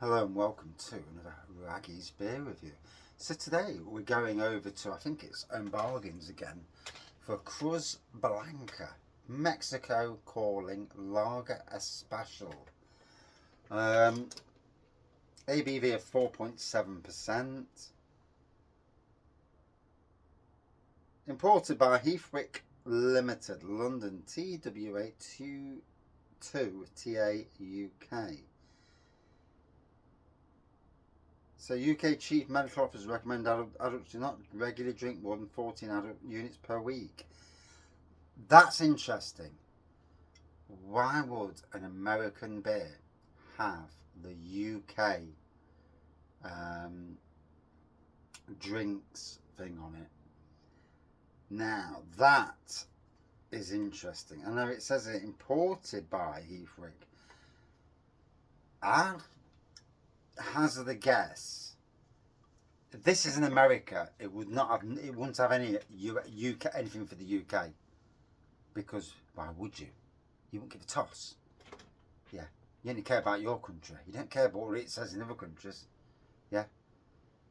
Hello and welcome to another Raggy's Beer Review. So today we're going over to, I think it's Bargains again, for Cruz Blanca, Mexico Calling Lager Especial. ABV of 4.7%. Imported by Heathwick Limited, London, TWA22 TA UK. So UK Chief Medical Officers recommend adults do not regularly drink more than 14 adult units per week. That's interesting. Why would an American beer have the UK drinks thing on it? Now that is interesting. I know it says it imported by Heathwick. I'll hazard a guess. If this is in America, it wouldn't have any UK anything for the UK, because why would you? You wouldn't give a toss. Yeah, you only care about your country. You don't care about what it says in other countries. Yeah,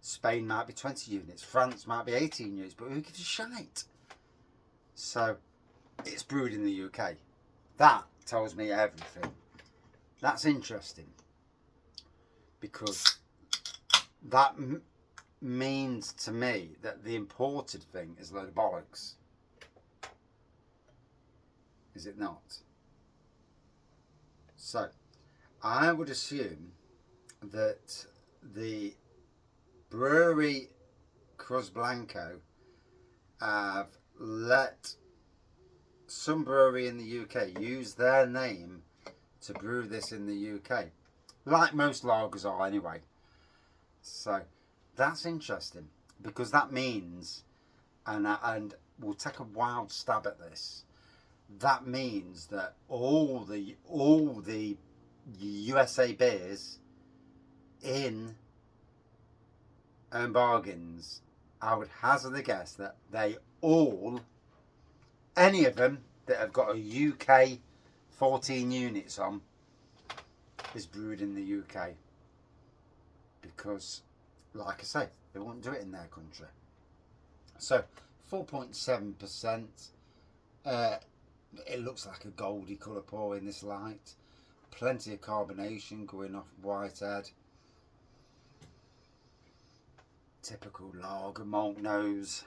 Spain might be 20 units, France might be 18 units, but who gives a shite? So it's brewed in the UK. That tells me everything. That's interesting, because that means to me that the imported thing is a load of bollocks. Is it not? So I would assume that the brewery Cruz Blanca have let some brewery in the UK use their name to brew this in the UK, like most lagers are anyway. So that's interesting, because that means, and we'll take a wild stab at this, that means that all the USA beers in Bargains, I would hazard a guess that any of them that have got a UK 14 units on is brewed in the UK, because, like I say, they won't do it in their country. So 4.7%. It looks like a goldy colour pour in this light. Plenty of carbonation going off Whitehead. Typical lager malt nose.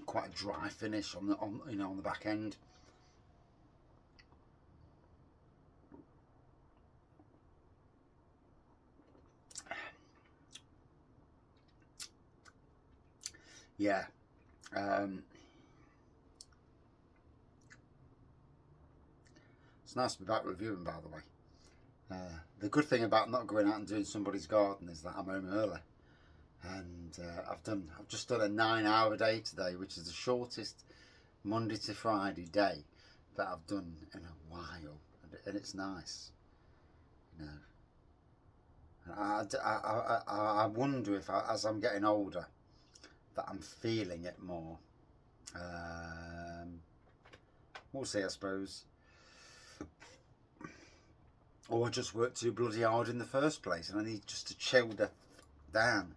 Quite a dry finish on the back end. Yeah. It's nice to be back reviewing, by the way. The good thing about not going out and doing somebody's garden is that I'm home early, and I've just done a 9-hour day today, which is the shortest Monday to Friday day that I've done in a while, and it's nice, you know. I wonder if as I'm getting older, that I'm feeling it more. We'll see, I suppose. Or I just worked too bloody hard in the first place, and I need just to chill down.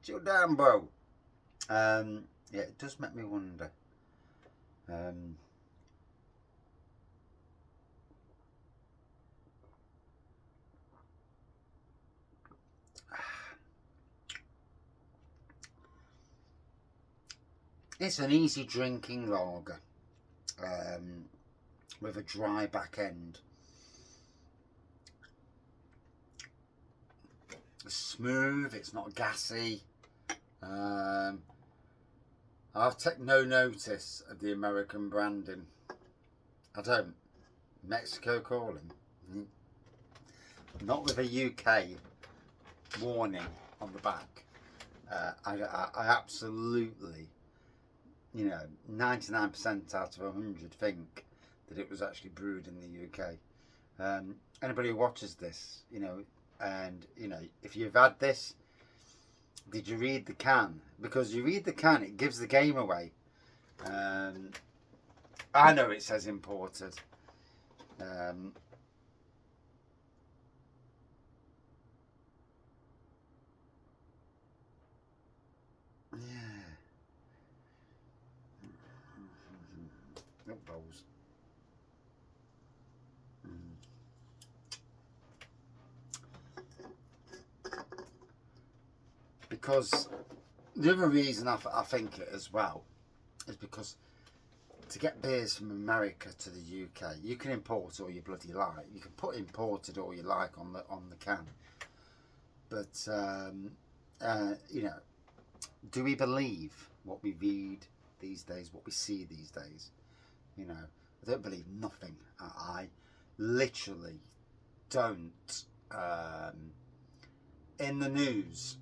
Chill down, bro. Yeah, it does make me wonder. It's an easy drinking lager, with a dry back end. It's smooth, it's not gassy. I've taken no notice of the American branding. I don't. Mexico Calling. Not with a UK warning on the back. I absolutely, 99% out of 100 think that it was actually brewed in the UK. Anybody who watches this, and if you've had this, Did you read the can? Because you read the can, it gives the game away. I know it says imported. Yeah. Balls. Because the other reason I think it as well is because to get beers from America to the UK, you can import all you bloody like. You can put imported all you like on the can. But you know, do we believe what we read these days, what we see these days? You know, I don't believe nothing. I literally don't. In the news,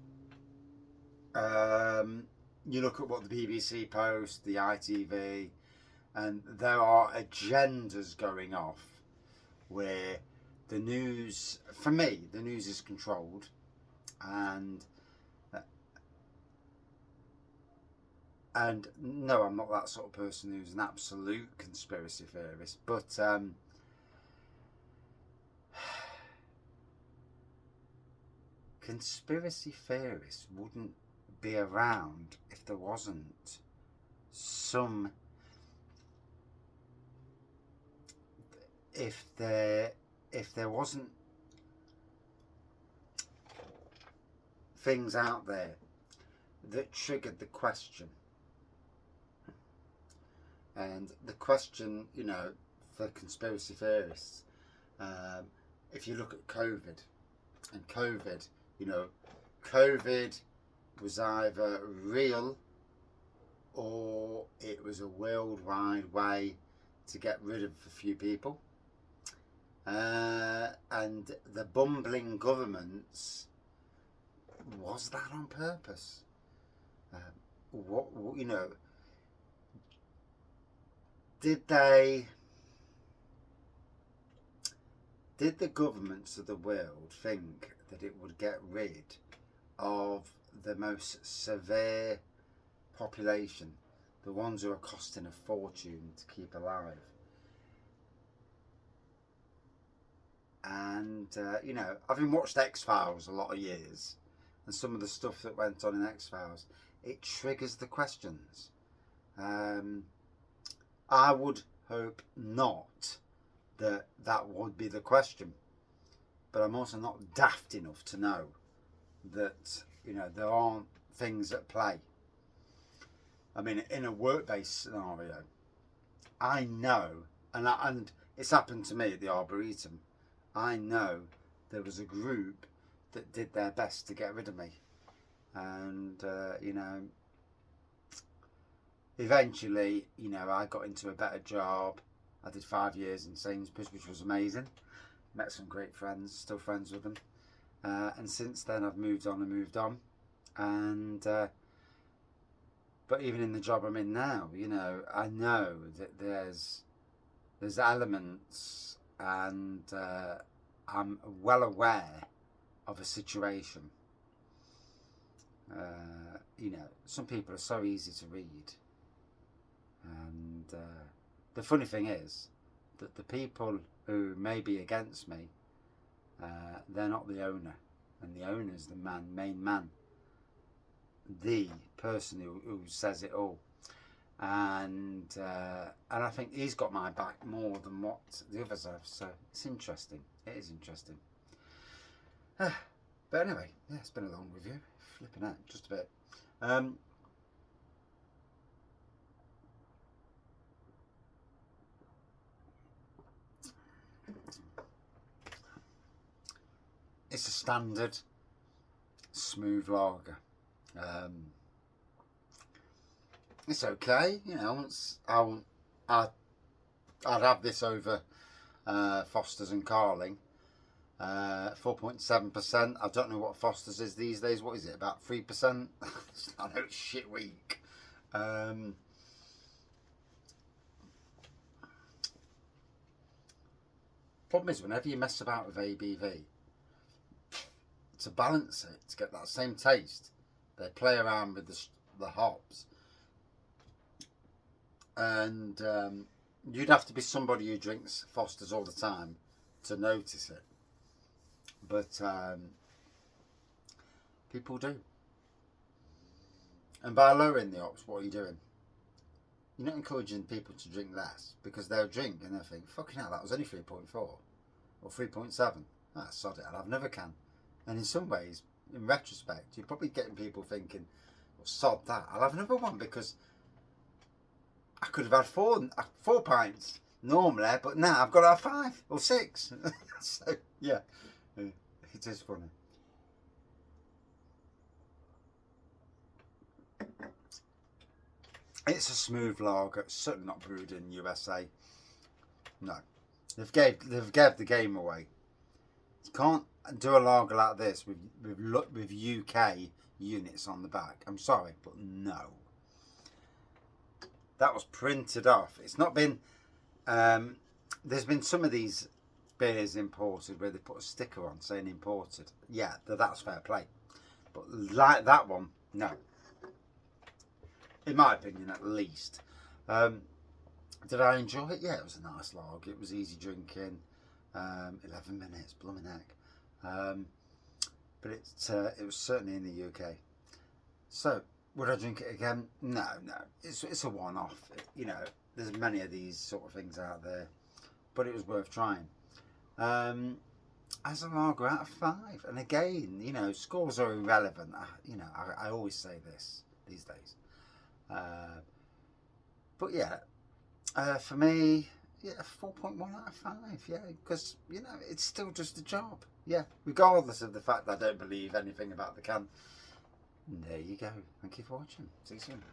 you look at what the BBC post, the ITV, and there are agendas going off where the news, for me, the news is controlled, and no, I'm not that sort of person who's an absolute conspiracy theorist, but conspiracy theorists wouldn't be around if there wasn't some, if there wasn't things out there that triggered the question. And the question, you know, for conspiracy theorists, if you look at COVID, and COVID, you know, COVID was either real or it was a worldwide way to get rid of a few people. And the bumbling governments, was that on purpose? What, you know, did the governments of the world think that it would get rid of the most severe population, the ones who are costing a fortune to keep alive? And you know, having watched X-Files a lot of years, and some of the stuff that went on in X-Files, it triggers the questions. I would hope not that would be the question, but I'm also not daft enough to know that, you know, there aren't things at play. I mean, in a work-based scenario, I know, and it's happened to me at the Arboretum, I know there was a group that did their best to get rid of me, and you know, eventually, you know, I got into a better job. I did 5 years in Sainsbury's, which was amazing. Met some great friends, still friends with them. And since then, I've moved on. And but even in the job I'm in now, you know, I know that there's elements, and I'm well aware of a situation. You know, some people are so easy to read. And the funny thing is that the people who may be against me, they're not the owner, and the owner's the main man, the person who says it all. And I think he's got my back more than what the others have. So it's interesting. It is interesting. But anyway, yeah, it's been a long review. Flipping out just a bit. It's a standard smooth lager. It's okay, you know. I'd have this over Foster's and Carling. 4.7%. I don't know what Foster's is these days. What is it? About 3%. I know it's shit week. Problem is, whenever you mess about with ABV, to balance it, to get that same taste, They play around with the hops, and you'd have to be somebody who drinks Fosters all the time to notice it. But people do. And by lowering the hops, what are you doing? You're not encouraging people to drink less, because they'll drink and they'll think, fucking hell, that was only 3.4 or 3.7. Ah, sod it, I'll have another can. And in some ways, in retrospect, you're probably getting people thinking, well, sod that, I'll have another one, because I could have had four pints normally, but now I've got to have 5 or 6. So, yeah, it is funny. It's a smooth lager. It's certainly not brewed in USA. No, they've gave the game away. You can't do a lager like this with UK units on the back. I'm sorry, but no. That was printed off. It's not been. There's been some of these beers imported where they put a sticker on saying imported. Yeah, that's fair play. But like that one, no. In my opinion, at least. Did I enjoy it? Yeah, it was a nice log. It was easy drinking. 11 minutes, blooming heck. But it was certainly in the UK. So, would I drink it again? No. It's a one-off. You know, there's many of these sort of things out there. But it was worth trying. As a lager out of 5. And again, you know, scores are irrelevant. I always say this these days. But yeah, for me, yeah, 4.1 out of 5, yeah, because, you know, it's still just a job, yeah, regardless of the fact that I don't believe anything about the can. And there you go. Thank you for watching. See you soon.